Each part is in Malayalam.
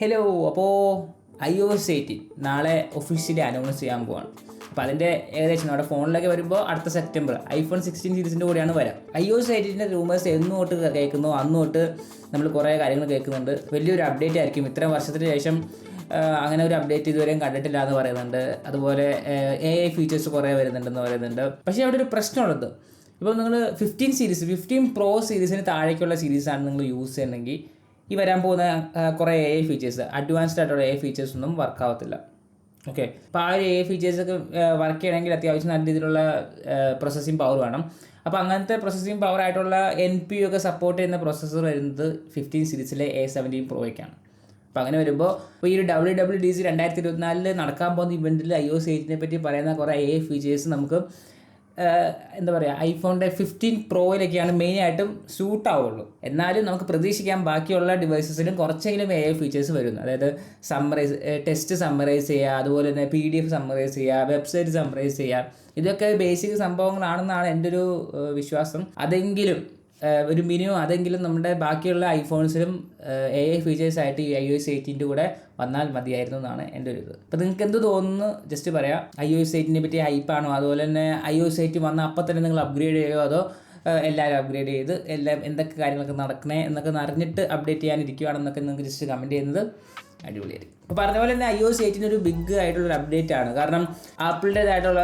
ഹലോ. അപ്പോൾ iOS 18 നാളെ ഒഫീഷ്യലി അനൗൺസ് ചെയ്യാൻ പോവാണ്. അപ്പോൾ അതിൻ്റെ ഏകദേശം നമ്മുടെ ഫോണിലൊക്കെ വരുമ്പോൾ അടുത്ത സെപ്റ്റംബർ iPhone 16 സീരീസിൻ്റെ കൂടെയാണ് വരാം. iOS 18 റൂമേഴ്സ് എന്ന് തൊട്ട് കേൾക്കുന്നു അന്ന് തൊട്ട് നമ്മൾ കുറേ കാര്യങ്ങൾ കേൾക്കുന്നുണ്ട്. വലിയൊരു അപ്ഡേറ്റ് ആയിരിക്കും. ഇത്രയും വർഷത്തിന് ശേഷം അങ്ങനെ ഒരു അപ്ഡേറ്റ് ഇതുവരെയും കണ്ടിട്ടില്ല എന്ന് പറയുന്നുണ്ട്. അതുപോലെ AI ഫീച്ചേഴ്സ് കുറേ വരുന്നുണ്ടെന്ന് പറയുന്നുണ്ട്. പക്ഷേ അവിടെ ഒരു പ്രശ്നമുള്ളത്, ഇപ്പോൾ നിങ്ങൾ 15 Pro സീരീസിന് താഴേക്കുള്ള സീരീസാണ് നിങ്ങൾ യൂസ് ചെയ്യുന്നതെങ്കിൽ ഈ വരാൻ പോകുന്ന കുറേ AI ഫീച്ചേഴ്സ്, അഡ്വാൻസ്ഡ് ആയിട്ടുള്ള AI ഫീച്ചേഴ്സ് ഒന്നും വർക്ക് ആവത്തില്ല. ഓക്കെ, അപ്പോൾ ആ ഒരു AI ഫീച്ചേഴ്സൊക്കെ വർക്ക് ചെയ്യണമെങ്കിൽ അത്യാവശ്യം നല്ല രീതിയിലുള്ള പ്രോസസ്സിംഗ് പവർ വേണം. അപ്പോൾ അങ്ങനത്തെ പ്രോസസ്സിംഗ് പവർ ആയിട്ടുള്ള NPU ഒക്കെ സപ്പോർട്ട് ചെയ്യുന്ന പ്രോസസ്സർ വരുന്നത് 15 സീരീസിലെ A17 Proയ്ക്കാണ്. അപ്പോൾ അങ്ങനെ വരുമ്പോൾ ഈ ഒരു WWDC 2024 നടക്കാൻ പോകുന്ന ഇവൻറ്റിൽ iOS 18 പറ്റി പറയുന്ന കുറേ AI ഫീച്ചേഴ്സ് നമുക്ക് എന്താ പറയുക, ഐഫോണിൻ്റെ 15 Proയിലൊക്കെയാണ് മെയിനായിട്ടും സ്യൂട്ട് ആവുള്ളൂ. എന്നാലും നമുക്ക് പ്രതീക്ഷിക്കാം ബാക്കിയുള്ള ഡിവൈസസിലും കുറച്ചെങ്കിലും AI ഫീച്ചേഴ്സ് വരുന്നു. അതായത് ടെസ്റ്റ് സമ്മറൈസ് ചെയ്യുക, അതുപോലെ തന്നെ PDF സമ്മറൈസ് ചെയ്യുക, വെബ്സൈറ്റ് സമ്മറൈസ് ചെയ്യുക. ഇതൊക്കെ ബേസിക് സംഭവങ്ങളാണെന്നാണ് എൻ്റെ ഒരു വിശ്വാസം. അതെങ്കിലും ഒരു മിനിമം അതെങ്കിലും നമ്മുടെ ബാക്കിയുള്ള ഐഫോൺസിലും AI ഫീച്ചേഴ്സായിട്ട് ഈ iOS 18 കൂടെ വന്നാൽ മതിയായിരുന്നു എന്നാണ് എൻ്റെ ഒരു ഇത്. അപ്പോൾ നിങ്ങൾക്ക് എന്ത് തോന്നുന്നു ജസ്റ്റ് പറയാം. iOS 18 പറ്റി ഹൈപ്പാണോ, അതുപോലെ തന്നെ iOS 18 വന്നാൽ അപ്പം തന്നെ നിങ്ങൾ അപ്ഗ്രേഡ് ചെയ്യുമോ, അതോ എല്ലാവരും അപ്ഗ്രേഡ് ചെയ്ത് എന്തൊക്കെ കാര്യങ്ങളൊക്കെ നടക്കണേ എന്നൊക്കെ അറിഞ്ഞിട്ട് അപ്ഡേറ്റ് ചെയ്യാനിരിക്കുകയാണെന്നൊക്കെ നിങ്ങൾക്ക് ജസ്റ്റ് കമൻറ്റ് ചെയ്യുന്നത് അടിപൊളിയായിരിക്കും. അപ്പോൾ പറഞ്ഞ പോലെ തന്നെ iOS 18 ഒരു ബിഗ് ആയിട്ടുള്ളൊരു അപ്ഡേറ്റ് ആണ്. കാരണം ആപ്പിളിൻ്റേതായിട്ടുള്ള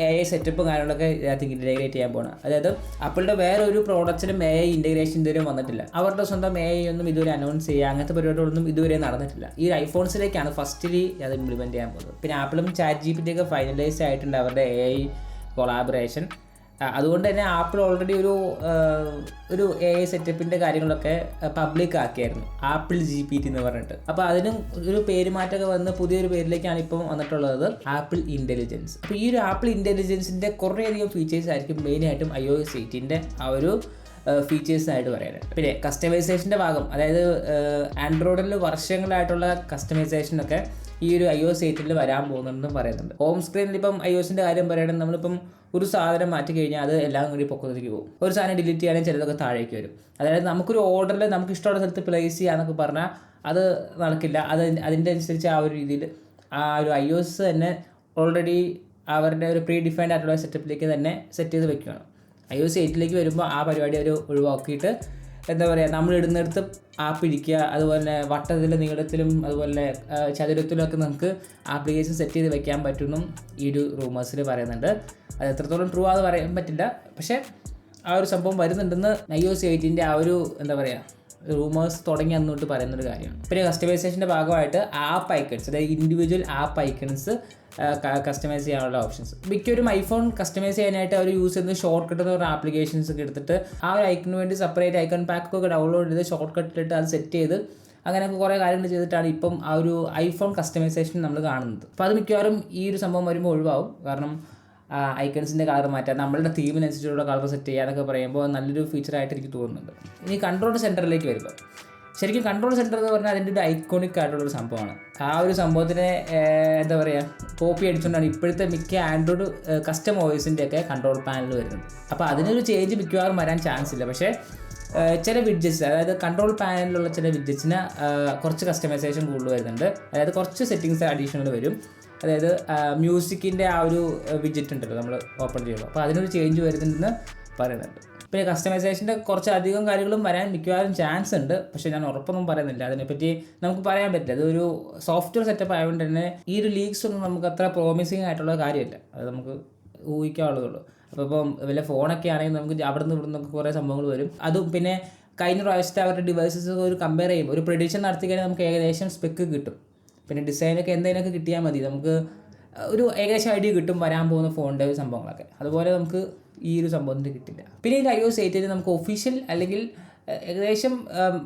AI സെറ്റപ്പും കാര്യങ്ങളൊക്കെ ഇതിനകത്ത് ഇൻറ്റഗ്രേറ്റ് ചെയ്യാൻ പോകണം. അതായത് ആപ്പിളിൻ്റെ വേറെ ഒരു പ്രോഡക്റ്റിലും AI ഇൻറ്റഗ്രേഷൻ ഇതുവരെ വന്നിട്ടില്ല. അവരുടെ സ്വന്തം AI ഒന്നും ഇതുവരെ അനൗൺസ് ചെയ്യുക അങ്ങനത്തെ പരിപാടികളൊന്നും ഇതുവരെ നടന്നിട്ടില്ല. ഈ ഐഫോൺസിലേക്കാണ് ഫസ്റ്റ്ലി അത് ഇംപ്ലിമെൻറ്റ് ചെയ്യാൻ പോകുന്നത്. പിന്നെ ആപ്പിളും ChatGPT ഒക്കെ ഫൈനലൈസ് ആയിട്ടുണ്ട് അവരുടെ AI കൊളാബറേഷൻ. അതുകൊണ്ട് തന്നെ ആപ്പിൾ ഓൾറെഡി ഒരു AI സെറ്റപ്പിൻ്റെ കാര്യങ്ങളൊക്കെ പബ്ലിക് ആക്കിയായിരുന്നു, ആപ്പിൾ GPT എന്ന് പറഞ്ഞിട്ട്. അപ്പോൾ അതിനും ഒരു പേരുമാറ്റമൊക്കെ വന്ന് പുതിയൊരു പേരിലേക്കാണ് ഇപ്പം വന്നിട്ടുള്ളത്, ആപ്പിൾ ഇൻ്റലിജൻസ്. അപ്പോൾ ഈ ഒരു ആപ്പിൾ ഇൻ്റലിജൻസിൻ്റെ കുറേയധികം ഫീച്ചേഴ്സ് ആയിരിക്കും മെയിനായിട്ടും iOS 18 ആ ഒരു ഫീച്ചേഴ്സായിട്ട് പറയാനായിട്ട്. പിന്നെ കസ്റ്റമൈസേഷൻ്റെ ഭാഗം, അതായത് ആൻഡ്രോയിഡിൽ വർഷങ്ങളായിട്ടുള്ള കസ്റ്റമൈസേഷനൊക്കെ ഈ ഒരു iOS 18 വരാൻ പോകുന്നുണ്ടെന്നും പറയുന്നുണ്ട്. ഹോം സ്ക്രീനിൽ ഇപ്പം iOSൻ്റെ കാര്യം പറയുകയാണെങ്കിൽ നമ്മളിപ്പം ഒരു സാധനം മാറ്റി കഴിഞ്ഞാൽ അത് എല്ലാം കൂടി പൊക്കത്തേക്ക് പോകും. ഒരു സാധനം ഡിലീറ്റ് ചെയ്യാനും ചിലതൊക്കെ താഴേക്ക് വരും. അതായത് നമുക്കൊരു ഓർഡറിൽ നമുക്ക് ഇഷ്ടമുള്ള സ്ഥലത്ത് പ്ലേസ് ചെയ്യാന്നൊക്കെ പറഞ്ഞാൽ അത് നടക്കില്ല. അതിൻ്റെ അനുസരിച്ച് ആ ഒരു രീതിയിൽ ആ ഒരു iOS തന്നെ ഓൾറെഡി അവരുടെ ഒരു പ്രീ ഡിഫൈൻഡ് ആയിട്ടുള്ള സെറ്റപ്പിലേക്ക് തന്നെ സെറ്റ് ചെയ്ത് വെക്കുകയാണ്. iOS 8 വരുമ്പോൾ ആ പരിപാടി അവർ ഒഴിവാക്കിയിട്ട് എന്താ പറയുക, നമ്മൾ ഇടുന്നിടത്ത് ആപ്പ് ഇരിക്കുക, അതുപോലെ തന്നെ വട്ടത്തിലും നീളത്തിലും അതുപോലെ ചതുരത്തിലും ഒക്കെ നമുക്ക് ആപ്ലിക്കേഷൻ സെറ്റ് ചെയ്ത് വെക്കാൻ പറ്റുമെന്നും ഈ ഒരു റൂമേഴ്സിൽ പറയുന്നുണ്ട്. അത് എത്രത്തോളം ട്രൂ ആണെന്ന് പറയാൻ പറ്റില്ല, പക്ഷേ ആ ഒരു സംഭവം വരുന്നുണ്ടെന്ന് iOS 18 ആ ഒരു എന്താ പറയുക റൂമേഴ്സ് തുടങ്ങി അന്നോട്ട് പറയുന്നൊരു കാര്യമാണ്. പിന്നെ കസ്റ്റമൈസേഷൻ്റെ ഭാഗമായിട്ട് ആപ്പ് ഐക്കൺസ്, അതായത് ഇൻഡിവിജ്വൽ ആപ്പ് ഐക്കൺസ് കസ്റ്റമൈസ് ചെയ്യാനുള്ള ഓപ്ഷൻസ്. മിക്കൊരു ഐഫോൺ കസ്റ്റമൈസ് ചെയ്യാനായിട്ട് അവർ യൂസ് ചെയ്യുന്നത് ഷോർട്ട് കട്ട് എന്ന് പറഞ്ഞ ആപ്ലിക്കേഷൻസ് ഒക്കെ എടുത്തിട്ട് ആ ഒരു ഐക്കണിന് വേണ്ടി സെപ്പറേറ്റ് ഐക്കൺ പാക്കൊക്കെ ഡൗൺലോഡ് ചെയ്ത് ഷോർട്ട് കട്ടിലിട്ട് അത് സെറ്റ് ചെയ്ത് അങ്ങനെയൊക്കെ കുറേ കാര്യങ്ങൾ ചെയ്തിട്ടാണ് ഇപ്പം ആ ഒരു ഐഫോൺ കസ്റ്റമൈസേഷൻ നമ്മൾ കാണുന്നത്. അപ്പോൾ അത് മിക്കവാറും ഈ ഒരു സംഭവം വരുമ്പോൾ ഒഴിവാകും. കാരണം ഐക്കൺസിൻ്റെ കളർ മാറ്റാം, നമ്മളുടെ തീമിനനുസരിച്ചുള്ള കളർ സെറ്റ് ചെയ്യാനൊക്കെ പറയുമ്പോൾ നല്ലൊരു ഫീച്ചറായിട്ട് എനിക്ക് തോന്നുന്നുണ്ട്. ഇനി കൺട്രോൾ സെൻറ്ററിലേക്ക് വരുമ്പോൾ ശരിക്കും കൺട്രോൾ സെൻറ്റർ എന്ന് പറഞ്ഞാൽ അതിൻ്റെ ഒരു ഐക്കോണിക് ആയിട്ടുള്ളൊരു സംഭവമാണ്. ആ ഒരു സംഭവത്തിനെ എന്താ പറയുക കോപ്പി അടിച്ചുകൊണ്ടാണ് ഇപ്പോഴത്തെ മിക്ക ആൻഡ്രോയിഡ് കസ്റ്റം OSൻ്റെ ഒക്കെ കൺട്രോൾ പാനൽ വരുന്നത്. അപ്പോൾ അതിനൊരു ചേഞ്ച് മിക്കവാറും വരാൻ ചാൻസ് ഇല്ല. പക്ഷേ ചില വിഡ്ജറ്റ്സ്, അതായത് കൺട്രോൾ പാനലിലുള്ള ചില വിഡ്ജറ്റ്സിന് കുറച്ച് കസ്റ്റമൈസേഷൻ കൂടുതൽ വരുന്നുണ്ട്. അതായത് കുറച്ച് സെറ്റിങ്സ് അഡീഷണൽ വരും. അതായത് മ്യൂസിക്കിൻ്റെ ആ ഒരു വിഡ്ജറ്റ് ഉണ്ടല്ലോ നമ്മൾ ഓപ്പൺ ചെയ്യുമ്പോൾ, അപ്പോൾ അതിനൊരു ചേഞ്ച് വരുന്നുണ്ടെന്ന് പറയുന്നുണ്ട്. പിന്നെ കസ്റ്റമൈസേഷൻ്റെ കുറച്ച് അധികം കാര്യങ്ങളും വരാൻ മിക്കവാറും ചാൻസ് ഉണ്ട്. പക്ഷേ ഞാൻ ഉറപ്പൊന്നും പറയുന്നില്ല, അതിനെപ്പറ്റി നമുക്ക് പറയാൻ പറ്റില്ല. അതൊരു സോഫ്റ്റ്വെയർ സെറ്റപ്പ് ആയതുകൊണ്ട് തന്നെ ഈ ഒരു ലീക്സ് ഒന്നും നമുക്ക് അത്ര പ്രോമിസിങ് ആയിട്ടുള്ള കാര്യമില്ല. അത് നമുക്ക് ഊഹിക്കാനുള്ളതുള്ളൂ. അപ്പോൾ ഇപ്പം വല്ല ഫോണൊക്കെ ആണെങ്കിൽ നമുക്ക് അവിടെ നിന്ന് ഇവിടെ നിന്നൊക്കെ കുറേ സംഭവങ്ങൾ വരും. അതും പിന്നെ കഴിഞ്ഞ പ്രാവശ്യത്തെ അവരുടെ ഡിവൈസസ് ഒരു കമ്പയർ ചെയ്യുമ്പോൾ ഒരു പ്രഡിക്ഷൻ നടത്തി കഴിഞ്ഞാൽ നമുക്ക് ഏകദേശം സ്പെക്ക് കിട്ടും. പിന്നെ ഡിസൈനൊക്കെ എന്തെങ്കിലുമൊക്കെ കിട്ടിയാൽ മതി, നമുക്ക് ഒരു ഏകദേശം ഐഡിയ കിട്ടും വരാൻ പോകുന്ന ഫോണിൻ്റെ സംഭവങ്ങളൊക്കെ. അതുപോലെ നമുക്ക് ഈ ഒരു സംഭവത്തിന് കിട്ടില്ല. പിന്നെ ഈ iOS 18 നമുക്ക് ഒഫീഷ്യൽ അല്ലെങ്കിൽ ഏകദേശം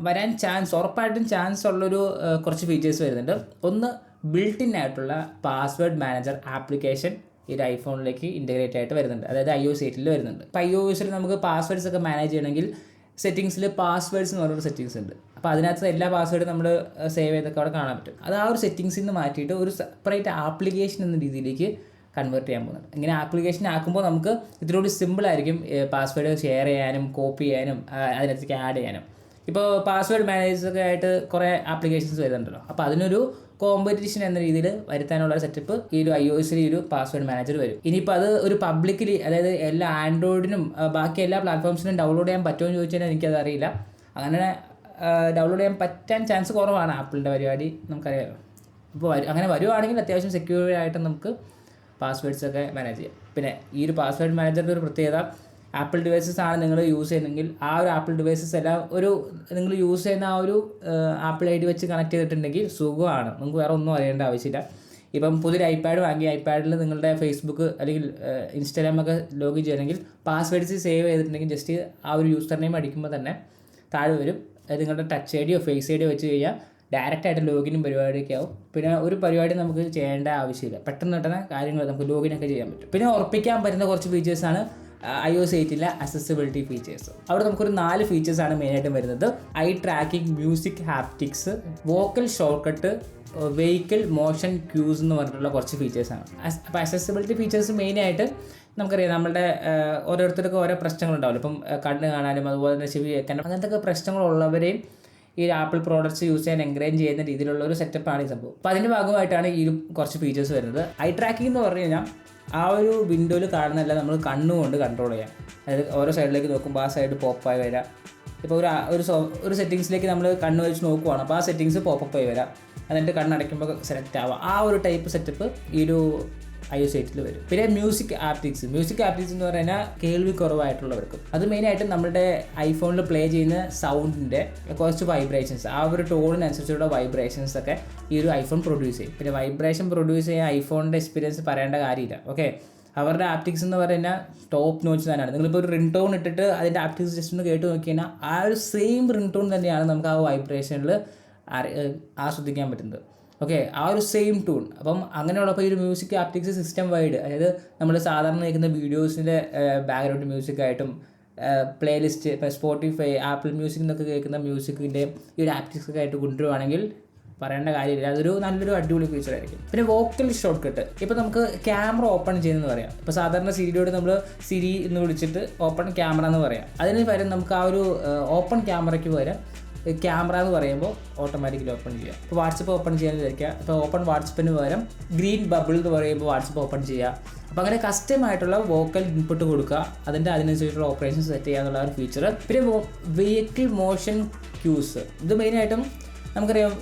വരാൻ ഉറപ്പായിട്ടും ചാൻസ് ഉള്ളൊരു കുറച്ച് ഫീച്ചേഴ്സ് വരുന്നുണ്ട്. ഒന്ന്, ബിൽട്ട് ഇൻ ആയിട്ടുള്ള പാസ്വേഡ് മാനേജർ ആപ്ലിക്കേഷൻ ഈ ഒരു ഐഫോണിലേക്ക് ഇൻറ്റഗ്രേറ്റ് ആയിട്ട് വരുന്നുണ്ട്. അതായത് iOS 18 വരുന്നുണ്ട്. അപ്പോൾ iOSൽ നമുക്ക് പാസ്വേഡ്സ് ഒക്കെ മാനേജ് ചെയ്യണമെങ്കിൽ സെറ്റിങ്സിൽ പാസ്വേഡ്സ് എന്ന് പറഞ്ഞൊരു സെറ്റിങ്സ് ഉണ്ട്. അപ്പോൾ അതിനകത്ത് എല്ലാ പാസ്വേഡും നമ്മൾ സേവ് ചെയ്തൊക്കെ അവിടെ കാണാൻ പറ്റും. അത് ആ ഒരു സെറ്റിങ്സിൽ നിന്ന് മാറ്റിയിട്ട് ഒരു സെപ്പറേറ്റ് ആപ്ലിക്കേഷൻ എന്ന രീതിയിലേക്ക് കൺവേർട്ട് ചെയ്യാൻ പോകുന്നുണ്ട്. ഇങ്ങനെ ആപ്ലിക്കേഷൻ ആക്കുമ്പോൾ നമുക്ക് ഇതിലൂടെ സിമ്പിളായിരിക്കും പാസ്വേഡ് ഷെയർ ചെയ്യാനും കോപ്പി ചെയ്യാനും അതിനകത്തേക്ക് ആഡ് ചെയ്യാനും. ഇപ്പോൾ പാസ്വേഡ് മാനേജറൊക്കെ ആയിട്ട് കുറേ ആപ്ലിക്കേഷൻസ് വരുന്നുണ്ടല്ലോ. അപ്പോൾ അതിനൊരു കോമ്പറ്റീഷൻ എന്ന രീതിയിൽ വരുത്താനുള്ള സെറ്റപ്പ് ഈ ഒരു iOS-ൽ ഈ ഒരു പാസ്വേഡ് മാനേജർ വരും. ഇനിയിപ്പോൾ അത് ഒരു പബ്ലിക്കലി, അതായത് എല്ലാ ആൻഡ്രോയിഡിനും ബാക്കി എല്ലാ പ്ലാറ്റ്ഫോംസിനും ഡൗൺലോഡ് ചെയ്യാൻ പറ്റുമോ എന്ന് ചോദിച്ചാൽ എനിക്കത് അറിയില്ല. അങ്ങനെ ഡൗൺലോഡ് ചെയ്യാൻ പറ്റാൻ ചാൻസ് കുറവാണ്. ആപ്പിളിൻ്റെ പരിപാടി നമുക്കറിയാമല്ലോ. അപ്പോൾ അങ്ങനെ വരുവാണെങ്കിൽ അത്യാവശ്യം സെക്യൂർ ആയിട്ട് നമുക്ക് പാസ്വേഡ്സൊക്കെ മാനേജ് ചെയ്യാം. പിന്നെ ഈ ഒരു പാസ്വേഡ് മാനേജറിൻ്റെ ഒരു പ്രത്യേകത, ആപ്പിൾ ഡിവൈസസ് ആണ് നിങ്ങൾ യൂസ് ചെയ്യുന്നതെങ്കിൽ ആ ഒരു ആപ്പിൾ ഡിവൈസസ് എല്ലാം ഒരു നിങ്ങൾ യൂസ് ചെയ്യുന്ന ആ ഒരു ആപ്പിൾ ID വെച്ച് കണക്ട് ചെയ്തിട്ടുണ്ടെങ്കിൽ സുഖമാണ്. നിങ്ങൾക്ക് വേറെ ഒന്നും അറിയേണ്ട ആവശ്യമില്ല. ഇപ്പം പുതിയൊരു ഐപാഡ് വാങ്ങി ഐപാഡിൽ നിങ്ങളുടെ ഫേസ്ബുക്ക് അല്ലെങ്കിൽ ഇൻസ്റ്റാഗ്രാമൊക്കെ ലോഗിൻ ചെയ്യണമെങ്കിൽ പാസ്വേഡ്സ് സേവ് ചെയ്തിട്ടുണ്ടെങ്കിൽ ജസ്റ്റ് ആ ഒരു യൂസർ നെയിം അടിക്കുമ്പോൾ തന്നെ താഴെ വരും. അത് നിങ്ങളുടെ ടച്ച് ID ഫേസ് ID വെച്ച് കഴിഞ്ഞാൽ ഡയറക്റ്റായിട്ട് ലോഗിനും പരിപാടിയൊക്കെ ആവും. പിന്നെ ഒരു പരിപാടി നമുക്ക് ചെയ്യേണ്ട ആവശ്യമില്ല. പെട്ടെന്ന് കാര്യങ്ങൾ നമുക്ക് ലോഗിനൊക്കെ ചെയ്യാൻ പറ്റും. പിന്നെ ഉറപ്പിക്കാൻ പറ്റുന്ന കുറച്ച് ഫീച്ചേഴ്സാണ് iOS 8-ലെ അക്സസിബിലിറ്റി ഫീച്ചേഴ്സ്. അവിടെ നമുക്കൊരു 4 ഫീച്ചേഴ്സാണ് മെയിനായിട്ടും വരുന്നത്. Eye tracking, music haptics, vocal shortcut, vehicle motion cues എന്ന് പറഞ്ഞിട്ടുള്ള കുറച്ച് ഫീച്ചേഴ്സാണ്. അപ്പോൾ അക്സസിബിലിറ്റി ഫീച്ചേഴ്സ് മെയിനായിട്ട് നമുക്കറിയാം, നമ്മളുടെ ഓരോരുത്തർക്കും ഓരോ പ്രശ്നങ്ങളുണ്ടാവില്ല. ഇപ്പം കണ്ണ് കാണാനും അതുപോലെ തന്നെ ചെവി കേൾക്കാനും അങ്ങനത്തെ പ്രശ്നങ്ങളുള്ളവരെയും ഈ ആപ്പിൾ പ്രോഡക്റ്റ്സ് യൂസ് ചെയ്യാൻ എൻകറേജ് ചെയ്യുന്ന രീതിയിലുള്ള ഒരു സെറ്റപ്പാണ് ഈ സംഭവം. അപ്പോൾ അതിൻ്റെ ഭാഗമായിട്ടാണ് ഈ കുറച്ച് ഫീച്ചേഴ്സ് വരുന്നത്. ഐ ട്രാക്കിംഗ് എന്ന് പറഞ്ഞു കഴിഞ്ഞാൽ ആ ഒരു വിൻഡോയിൽ കാണുന്നതല്ല നമ്മൾ കണ്ണുകൊണ്ട് കൺട്രോൾ ചെയ്യാം. അതായത് ഓരോ സൈഡിലേക്ക് നോക്കുമ്പോൾ ആ സൈഡ് പോപ്പായി വരാം. ഇപ്പോൾ ഒരു സെറ്റിങ്സിലേക്ക് നമ്മൾ കണ്ണ് വെച്ച് നോക്കുവാണ്, അപ്പോൾ ആ സെറ്റിങ്സ് പോപ്പപ്പായി വരാം. എന്നിട്ട് കണ്ണടയ്ക്കുമ്പോൾ സെലക്ട് ആവാം. ആ ഒരു ടൈപ്പ് സെറ്റപ്പ് ഈ ഒരു iOS 8-ൽ വരും. പിന്നെ മ്യൂസിക് ആപ്റ്റിക്സ് എന്ന് പറഞ്ഞാൽ കേൾവി കുറവായിട്ടുള്ളവർക്ക് അത് മെയിനായിട്ടും നമ്മുടെ ഐഫോണിൽ പ്ലേ ചെയ്യുന്ന സൗണ്ടിൻ്റെ കുറച്ച് വൈബ്രേഷൻസ്, ആ ഒരു ടോണിനനുസരിച്ചുള്ള വൈബ്രേഷൻസ് ഒക്കെ ഈ ഒരു ഐഫോൺ പ്രൊഡ്യൂസ് ചെയ്യും. പിന്നെ വൈബ്രേഷൻ പ്രൊഡ്യൂസ് ചെയ്യാൻ ഐഫോണിൻ്റെ എക്സ്പീരിയൻസ് പറയേണ്ട കാര്യമില്ല. ഓക്കെ, അവരുടെ ആപ്റ്റിക്സ് എന്ന് പറഞ്ഞാൽ ടോപ്പ് നോച്ച് തന്നെയാണ്. നിങ്ങളിപ്പോൾ ഒരു റിംഗ് ടോൺ ഇട്ടിട്ട് അതിൻ്റെ ആപ്റ്റിക്സ് ജസ്റ്റ് ഒന്ന് കേട്ട് നോക്കി കഴിഞ്ഞാൽ ആ ഒരു സെയിം റിംഗ് ടോൺ തന്നെയാണ് നമുക്ക് ആ വൈബ്രേഷനിൽ ആസ്വദിക്കാൻ പറ്റുന്നത്. ഓക്കെ, ആ ഒരു സെയിം ടൂൺ. അപ്പം അങ്ങനെയുള്ളപ്പോൾ ഈ ഒരു മ്യൂസിക് ആപ്റ്റിക്സ് സിസ്റ്റം വൈഡ്, അതായത് നമ്മൾ സാധാരണ കേൾക്കുന്ന വീഡിയോസിൻ്റെ ബാക്ക്ഗ്രൗണ്ട് മ്യൂസിക്കായിട്ടും പ്ലേലിസ്റ്റ്, ഇപ്പോൾ സ്പോട്ടിഫൈ, ആപ്പിൾ മ്യൂസിക് എന്നൊക്കെ കേൾക്കുന്ന മ്യൂസിക്കിൻ്റെ ഈ ഒരു ആപ്റ്റിക്സൊക്കെ ആയിട്ട് കൊണ്ടുവരുവാണെങ്കിൽ പറയേണ്ട കാര്യമില്ല. അതൊരു നല്ലൊരു അടിപൊളി ഫീച്ചർ ആയിരിക്കും. പിന്നെ വോക്കൽ ഷോർട്ട് കട്ട്, ഇപ്പോൾ നമുക്ക് ക്യാമറ ഓപ്പൺ ചെയ്യുന്നതെന്ന് പറയാം. ഇപ്പോൾ സാധാരണ സിരിയോട് നമ്മൾ സിരി എന്ന് വിളിച്ചിട്ട് ഓപ്പൺ ക്യാമറ എന്ന് പറയാം. അതിന് പകരം നമുക്ക് ആ ഒരു ഓപ്പൺ ക്യാമറയ്ക്ക് പകരം ക്യാമറ എന്ന് പറയുമ്പോൾ ഓട്ടോമാറ്റിക്കലി ഓപ്പൺ ചെയ്യുക. ഇപ്പോൾ വാട്സപ്പ് ഓപ്പൺ ചെയ്യാൻ വിചാരിക്കുക, ഇപ്പോൾ ഓപ്പൺ വാട്സപ്പിന് പകരം ഗ്രീൻ ബബിൾ എന്ന് പറയുമ്പോൾ വാട്സപ്പ് ഓപ്പൺ ചെയ്യുക. അപ്പോൾ അങ്ങനെ കസ്റ്റമായിട്ടുള്ള വോക്കൽ ഇൻപുട്ട് കൊടുക്കുക, അതിനനുസരിച്ചുള്ള ഓപ്പറേഷൻ സെറ്റ് ചെയ്യുക എന്നുള്ള ഒരു ഫീച്ചർ. പിന്നെ വെഹിക്കിൾ മോഷൻ ക്യൂസ്, ഇത് മെയിനായിട്ടും നമുക്കറിയാം,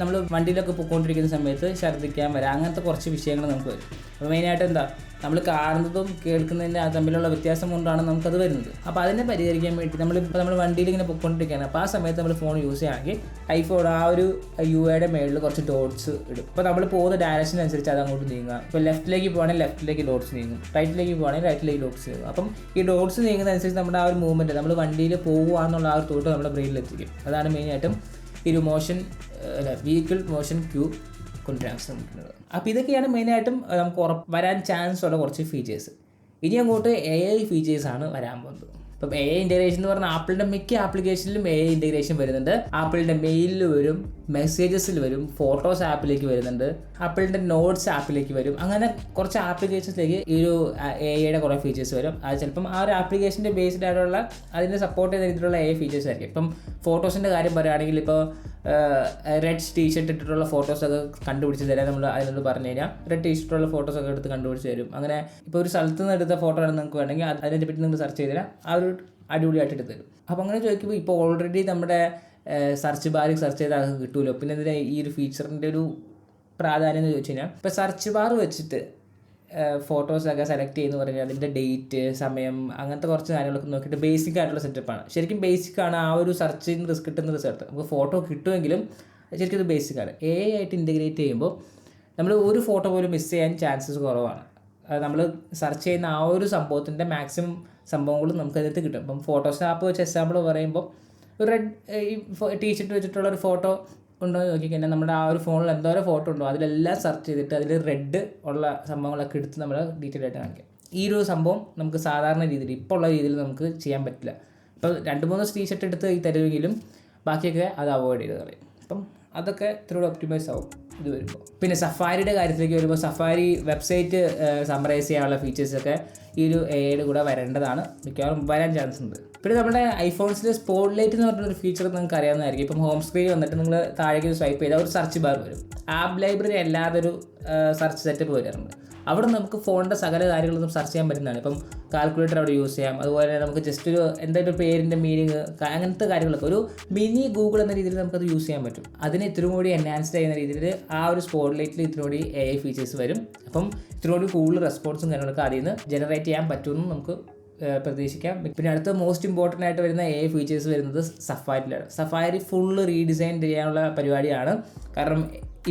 നമ്മൾ വണ്ടിയിലൊക്കെ പോയിക്കൊണ്ടിരിക്കുന്ന സമയത്ത് ഛർദ്ദിക്കാൻ വരാം, അങ്ങനത്തെ കുറച്ച് വിഷയങ്ങൾ നമുക്ക് വരും. അപ്പോൾ മെയിനായിട്ട് എന്താ, നമ്മൾ കാണുന്നതും കേൾക്കുന്നതിൻ്റെ തമ്മിലുള്ള വ്യത്യാസം കൊണ്ടാണ് നമുക്കത് വരുന്നത്. അപ്പോൾ അതിനെ പരിഹരിക്കാൻ വേണ്ടി നമ്മൾ വണ്ടിയിൽ ഇങ്ങനെ പോയിക്കൊണ്ടിരിക്കുകയാണ്. അപ്പോൾ ആ സമയത്ത് നമ്മൾ ഫോൺ യൂസ് ചെയ്യുകയാണെങ്കിൽ ഐഫോൺ ആ ഒരു യുടെ മേളിൽ കുറച്ച് ഡോട്ട്സ് ഇടും. അപ്പോൾ നമ്മൾ പോകുന്ന ഡയറക്ഷൻ അനുസരിച്ച് അത് അങ്ങോട്ട് നീങ്ങുക. ഇപ്പോൾ ലെഫ്റ്റിലേക്ക് പോകുകയാണെങ്കിൽ ലെഫ്റ്റിലേക്ക് ഡോട്ട്സ് നീങ്ങും, റൈറ്റിലേക്ക് പോകുകയാണെങ്കിൽ റൈറ്റിലേക്ക് ഡോട്ട്സ് നീങ്ങും. അപ്പം ഈ ഡോട്ട്സ് നീങ്ങുന്നതനുസരിച്ച് നമ്മുടെ ആ ഒരു മൂവ്മെൻറ്റ്, നമ്മൾ വണ്ടിയിൽ പോകുകയെന്നുള്ള ആ ഒരു തോട്ട് നമ്മുടെ ബ്രെയിനിൽ എത്തിക്കും. അതാണ് മെയിനായിട്ടും ഈ ഒരു വെഹിക്കിൾ മോഷൻ ക്യൂ കൊണ്ടുവരാൻ ശ്രമിക്കുന്നത്. അപ്പോൾ ഇതൊക്കെയാണ് മെയിനായിട്ടും നമുക്ക് വരാൻ ചാൻസ് ഉള്ള കുറച്ച് ഫീച്ചേഴ്സ്. ഇനി അങ്ങോട്ട് AI ഫീച്ചേഴ്സാണ് വരാൻ പോകുന്നത്. ഇപ്പം AI ഇൻ്റഗ്രേഷൻ എന്ന് പറഞ്ഞാൽ ആപ്പിളിൻ്റെ മിക്ക ആപ്ലിക്കേഷനിലും AI ഇൻ്റഗ്രേഷൻ വരുന്നുണ്ട്. ആപ്പിളിൻ്റെ മെയിലിൽ വരും, മെസ്സേജസിൽ വരും, ഫോട്ടോസ് ആപ്പിലേക്ക് വരുന്നുണ്ട്, ആപ്പിളിൻ്റെ നോട്ട്സ് ആപ്പിലേക്ക് വരും. അങ്ങനെ കുറച്ച് ആപ്ലിക്കേഷൻസിലേക്ക് ഈ ഒരു AIയുടെ കുറേ ഫീച്ചേഴ്സ് വരും. അത് ചിലപ്പം ആ ഒരു ആപ്ലിക്കേഷൻ്റെ ബേസ്ഡ് ആയിട്ടുള്ള അതിനെ സപ്പോർട്ട് ചെയ്ത രീതിയിലുള്ള AI ഫീച്ചേഴ്സ് ആയിരിക്കും. ഇപ്പം ഫോട്ടോസിൻ്റെ കാര്യം പറയുകയാണെങ്കിൽ ഇപ്പോൾ റെഡ് ടീഷർട്ട് ഇട്ടിട്ടുള്ള ഫോട്ടോസൊക്കെ കണ്ടുപിടിച്ച് തരാൻ നമ്മൾ അതിനോട് പറഞ്ഞു കഴിഞ്ഞാൽ റെഡ് ടീഷർട്ടുള്ള ഫോട്ടോസൊക്കെ എടുത്ത് കണ്ടുപിടിച്ച് തരും. അങ്ങനെ ഇപ്പോൾ ഒരു സ്ഥലത്ത് നിന്ന് എടുത്ത ഫോട്ടോ ആണ് നിങ്ങൾക്ക് വേണമെങ്കിൽ അതിനെ പറ്റി നിങ്ങൾ സെർച്ച് ചെയ്ത് തരാം, ആ ഒരു അടിപൊളിയായിട്ട് എടുത്ത് തരും. അപ്പോൾ അങ്ങനെ ചോദിക്കുമ്പോൾ ഇപ്പോൾ ഓൾറെഡി നമ്മുടെ സെർച്ച് ബാറിൽ സെർച്ച് ചെയ്താൽ അത് കിട്ടുമല്ലോ. പിന്നെ ഇതിൻ്റെ ഈ ഒരു ഫീച്ചറിൻ്റെ ഒരു പ്രാധാന്യം എന്ന് ചോദിച്ചു കഴിഞ്ഞാൽ, ഇപ്പോൾ സെർച്ച് ബാർ വെച്ചിട്ട് ഫോട്ടോസൊക്കെ സെലക്ട് ചെയ്യുന്നു പറഞ്ഞാൽ അതിൻ്റെ ഡേറ്റ്, സമയം, അങ്ങനത്തെ കുറച്ച് കാര്യങ്ങളൊക്കെ നോക്കിയിട്ട് ബേസിക് ആയിട്ടുള്ള സെറ്റപ്പാണ്. ശരിക്കും ബേസിക്കാണ് ആ ഒരു സെർച്ചിന് കിട്ടുന്ന റിസൾട്ട്. നമുക്ക് ഫോട്ടോ കിട്ടുമെങ്കിലും ശരിക്കും ഇത് ബേസിക്കാണ്. AI ആയിട്ട് ഇൻറ്റഗ്രേറ്റ് ചെയ്യുമ്പോൾ നമ്മൾ ഒരു ഫോട്ടോ പോലും മിസ് ചെയ്യാൻ ചാൻസസ് കുറവാണ്. നമ്മൾ സെർച്ച് ചെയ്യുന്ന ആ ഒരു സംഭവത്തിൻ്റെ മാക്സിമം സംഭവങ്ങളും നമുക്കതിനകത്ത് കിട്ടും. ഇപ്പം ഫോട്ടോസ് ആപ്പ് വെച്ച് എക്സാമ്പിൾ പറയുമ്പോൾ ഒരു റെഡ് ടീഷർട്ട് വെച്ചിട്ടുള്ള ഒരു ഫോട്ടോ ഉണ്ടോ എന്ന് നോക്കിക്കഴിഞ്ഞാൽ നമ്മുടെ ആ ഒരു ഫോണിൽ എന്തോരം ഫോട്ടോ ഉണ്ടോ അതിലെല്ലാം സെർച്ച് ചെയ്തിട്ട് അതിൽ റെഡ് ഉള്ള സംഭവങ്ങളൊക്കെ എടുത്ത് നമ്മൾ ഡീറ്റെയിൽ ആയിട്ട് കാണിക്കാം. ഈ ഒരു സംഭവം നമുക്ക് സാധാരണ രീതിയിൽ ഇപ്പോൾ ഉള്ള രീതിയിൽ നമുക്ക് ചെയ്യാൻ പറ്റില്ല. ഇപ്പോൾ 2-3 ടീഷർട്ട് എടുത്ത് തരുമെങ്കിലും ബാക്കിയൊക്കെ അത് അവോയ്ഡ് ചെയ്ത് കളയും. അപ്പം അതൊക്കെ ഇത്തിരി ഒപ്റ്റിമൈസ് ആവും. ഇത് വരുമ്പോൾ. പിന്നെ സഫാരിയുടെ കാര്യത്തിലേക്ക് വരുമ്പോൾ സഫാരി വെബ്സൈറ്റ് സമ്മറൈസ് ചെയ്യാനുള്ള ഫീച്ചേഴ്സൊക്കെ ഈ ഒരു AI കൂടെ വരേണ്ടതാണ്, മിക്കവാറും വരാൻ ചാൻസ് ഉണ്ട്. പിന്നെ നമ്മുടെ ഐഫോൺസിൽ സ്പോട്ട് ലൈറ്റ് എന്ന് പറഞ്ഞൊരു ഫീച്ചർ നിങ്ങൾക്ക് അറിയാവുന്നതായിരിക്കും. ഇപ്പം ഹോം സ്ക്രീൻ വന്നിട്ട് നിങ്ങൾ താഴേക്ക് സ്വൈപ്പ് ചെയ്താൽ ഒരു സെർച്ച് ബാർ വരും. ആപ്പ് ലൈബ്രറി അല്ലാതെ ഒരു സെർച്ച് സെറ്റപ്പ് വരാറുണ്ട്. അവിടെ നമുക്ക് ഫോണിൻ്റെ സകല കാര്യങ്ങളൊന്നും സെർച്ച് ചെയ്യാൻ പറ്റുന്നതാണ്. ഇപ്പം കാൽക്കുലേറ്റർ അവിടെ യൂസ് ചെയ്യാം. അതുപോലെ നമുക്ക് ജസ്റ്റ് ഒരു എന്തെങ്കിലും പേരിൻ്റെ മീനിങ് അങ്ങനത്തെ കാര്യങ്ങളൊക്കെ ഒരു മിനി ഗൂഗിൾ എന്ന രീതിയിൽ നമുക്കത് യൂസ് ചെയ്യാൻ പറ്റും. അതിനെ ഇത്തിരി കൂടി എൻഹാൻസ്ഡ് ചെയ്യുന്ന രീതിയിൽ ആ ഒരു സ്പോട്ട് ലൈറ്റിൽ ഇത്തിരി കൂടി AI ഫീച്ചേഴ്സ് വരും. അപ്പം ഇത്തിരി കൂടി കൂടുതൽ റെസ്പോൺസും കാര്യങ്ങളൊക്കെ അതിൽ നിന്ന് ജനറേറ്റ് ചെയ്യാൻ പറ്റുമെന്ന് നമുക്ക് പ്രതീക്ഷിക്കാം. പിന്നെ അടുത്ത മോസ്റ്റ് ഇമ്പോർട്ടൻ്റ് ആയിട്ട് വരുന്ന AI ഫീച്ചേഴ്സ് വരുന്നത് സഫാരിയിലാണ്. സഫാരി ഫുള്ള് റീഡിസൈൻ ചെയ്യാനുള്ള പരിപാടിയാണ്. കാരണം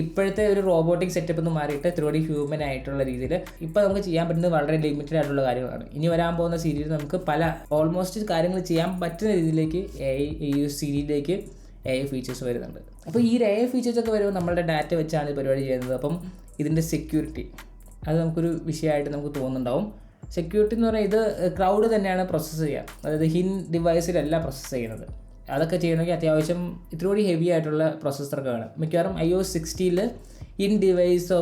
ഇപ്പോഴത്തെ ഒരു റോബോട്ടിക് സെറ്റപ്പ് എന്ന് മാറിയിട്ട് ഇത്തിരി ഹ്യൂമൻ ആയിട്ടുള്ള രീതിയിൽ ഇപ്പോൾ നമുക്ക് ചെയ്യാൻ പറ്റുന്നത് വളരെ ലിമിറ്റഡ് ആയിട്ടുള്ള കാര്യങ്ങളാണ്. ഇനി വരാൻ പോകുന്ന സീരീസിൽ നമുക്ക് ഓൾമോസ്റ്റ് കാര്യങ്ങൾ ചെയ്യാൻ പറ്റുന്ന രീതിയിലേക്ക് ഈ സീരീസിലേക്ക് AI ഫീച്ചേഴ്സ് വരുന്നുണ്ട്. അപ്പോൾ ഈ AI ഫീച്ചേഴ്സൊക്കെ വരുമ്പോൾ നമ്മളുടെ ഡാറ്റ വെച്ചാണ് ഈ പരിപാടി ചെയ്യുന്നത്. അപ്പം ഇതിൻ്റെ സെക്യൂരിറ്റി അത് നമുക്കൊരു വിഷയമായിട്ട് നമുക്ക് തോന്നുന്നുണ്ടാവും. സെക്യൂരിറ്റി എന്ന് പറഞ്ഞാൽ ഇത് ക്ലൗഡ് തന്നെയാണ് പ്രോസസ്സ് ചെയ്യുക. അതായത് ഹിൻ ഡിവൈസിലല്ല പ്രോസസ്സ് ചെയ്യുന്നത്. അതൊക്കെ ചെയ്യണമെങ്കിൽ അത്യാവശ്യം ഇത്തിരി ഹെവി ആയിട്ടുള്ള പ്രോസസ്സറൊക്കെ വേണം. മിക്കവാറും iOS 16 ഇൻ ഡിവൈസ്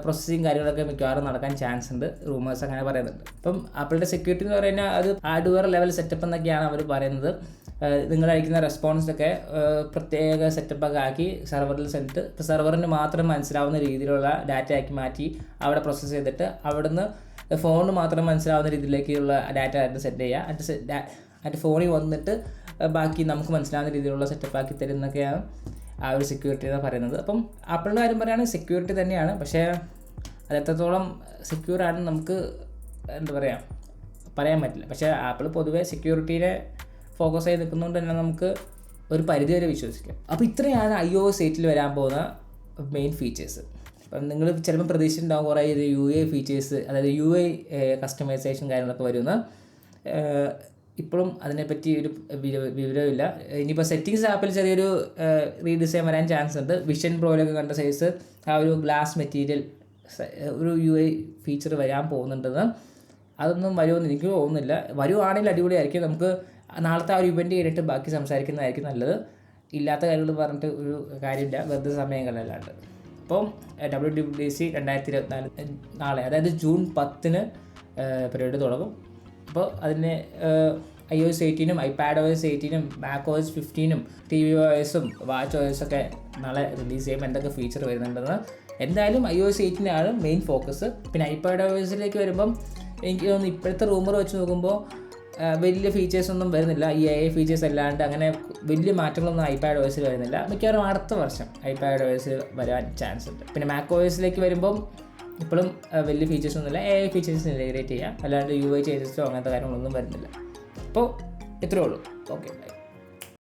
പ്രോസസ്സിങ് കാര്യങ്ങളൊക്കെ മിക്കവാറും നടക്കാൻ ചാൻസ് ഉണ്ട്, റൂമേഴ്സ് അങ്ങനെ പറയുന്നുണ്ട്. അപ്പം ആപ്പിളിൻ്റെ സെക്യൂരിറ്റി എന്ന് പറയുന്നത് അത് ഹാർഡ്വെയർ ലെവൽ സെറ്റപ്പ് എന്നൊക്കെയാണ് അവർ പറയുന്നത്. നിങ്ങൾ അയക്കുന്ന റെസ്പോൺസൊക്കെ പ്രത്യേക സെറ്റപ്പൊക്കെ ആക്കി സെർവറിൽ സെർവറിന് മാത്രം മനസ്സിലാവുന്ന രീതിയിലുള്ള ഡാറ്റ ആക്കി മാറ്റി അവിടെ പ്രോസസ്സ് ചെയ്തിട്ട് അവിടുന്ന് ഫോണിന് മാത്രം മനസ്സിലാവുന്ന രീതിയിലേക്കുള്ള ഡാറ്റ ആയിട്ട് സെറ്റ് ചെയ്യുക. അതിൻ്റെ ഫോണിൽ വന്നിട്ട് ബാക്കി നമുക്ക് മനസ്സിലാവുന്ന രീതിയിലുള്ള സെറ്റപ്പ് ആക്കി തരുന്നൊക്കെയാണ് ആ ഒരു സെക്യൂരിറ്റി എന്ന് പറയുന്നത്. അപ്പം ആപ്പിളിൻ്റെ കാര്യം പറയുകയാണെങ്കിൽ സെക്യൂരിറ്റി തന്നെയാണ്, പക്ഷേ അത് എത്രത്തോളം സെക്യൂർ ആണെന്ന് നമുക്ക് എന്താ പറയുക പറയാൻ പറ്റില്ല. പക്ഷേ ആപ്പിൾ പൊതുവേ സെക്യൂരിറ്റീനെ ഫോക്കസ് ചെയ്ത് നിൽക്കുന്നതുകൊണ്ട് തന്നെ നമുക്ക് ഒരു പരിധി വരെ വിശ്വസിക്കാം. അപ്പോൾ ഇത്രയാണ് iOS 8 വരാൻ പോകുന്ന മെയിൻ ഫീച്ചേഴ്സ്. അപ്പം നിങ്ങൾ ചിലപ്പോൾ പ്രതീക്ഷിച്ചിട്ടുണ്ടാകും കുറേ UI ഫീച്ചേഴ്സ്, അതായത് UI കസ്റ്റമൈസേഷൻ കാര്യങ്ങളൊക്കെ വരുന്ന. ഇപ്പോഴും അതിനെപ്പറ്റി ഒരു വിവരമില്ല. ഇനിയിപ്പോൾ സെറ്റിങ്സ് ആപ്പിൽ ചെറിയൊരു റീഡിസൈൻ വരാൻ ചാൻസ് ഉണ്ട്. വിഷൻ പ്രോയിലൊക്കെ കണ്ട സൈസ് ആ ഒരു ഗ്ലാസ് മെറ്റീരിയൽ ഒരു UI ഫീച്ചർ വരാൻ പോകുന്നുണ്ടെന്ന്. അതൊന്നും വരുമെന്ന് എനിക്ക് തോന്നുന്നില്ല. വരുവാണെങ്കിൽ അടിപൊളിയായിരിക്കും. നമുക്ക് നാളത്തെ ആ ഒരു ഇവൻറ്റ് കഴിഞ്ഞിട്ട് ബാക്കി സംസാരിക്കുന്നതായിരിക്കും നല്ലത്. ഇല്ലാത്ത കാര്യങ്ങൾ പറഞ്ഞിട്ട് ഒരു കാര്യമില്ല, വെറുതെ സമയം കളയല്ലാണ്ട്. അപ്പം WWDC 2024 നാളെ, അതായത് ജൂൺ 10 പരിപാടി തുടങ്ങും. അപ്പോൾ അതിന് iOS 18 iPadOS 18 macOS 15 tvOS watchOS ഒക്കെ നാളെ റിലീസ് ചെയ്യുമ്പോൾ എന്തൊക്കെ ഫീച്ചർ വരുന്നുണ്ടെന്ന്. എന്തായാലും iOS 18 ആണ് മെയിൻ ഫോക്കസ്. പിന്നെ iPadOSലേക്ക് വരുമ്പം എനിക്ക് തോന്നുന്നു ഇപ്പോഴത്തെ റൂമർ വെച്ച് നോക്കുമ്പോൾ വലിയ ഫീച്ചേഴ്സൊന്നും വരുന്നില്ല. ഈ AI ഫീച്ചേഴ്സ് അല്ലാണ്ട് അങ്ങനെ വലിയ മാറ്റങ്ങളൊന്നും iPadOSൽ വരുന്നില്ല. മിക്കവാറും അടുത്ത വർഷം iPadOS വരാൻ ചാൻസ് ഉണ്ട്. പിന്നെ macOSലേക്ക് വരുമ്പം ഇപ്പോഴും വലിയ ഫീച്ചേഴ്സൊന്നുമില്ല. AI ഫീച്ചേഴ്സ് ഇൻറ്റഗ്രേറ്റ് ചെയ്യാം, അല്ലാണ്ട് UI ചേഞ്ചസോ അങ്ങനത്തെ കാര്യങ്ങളൊന്നും വരുന്നില്ല. അപ്പോൾ ഇത്രയേ ഉള്ളൂ. Okay, by.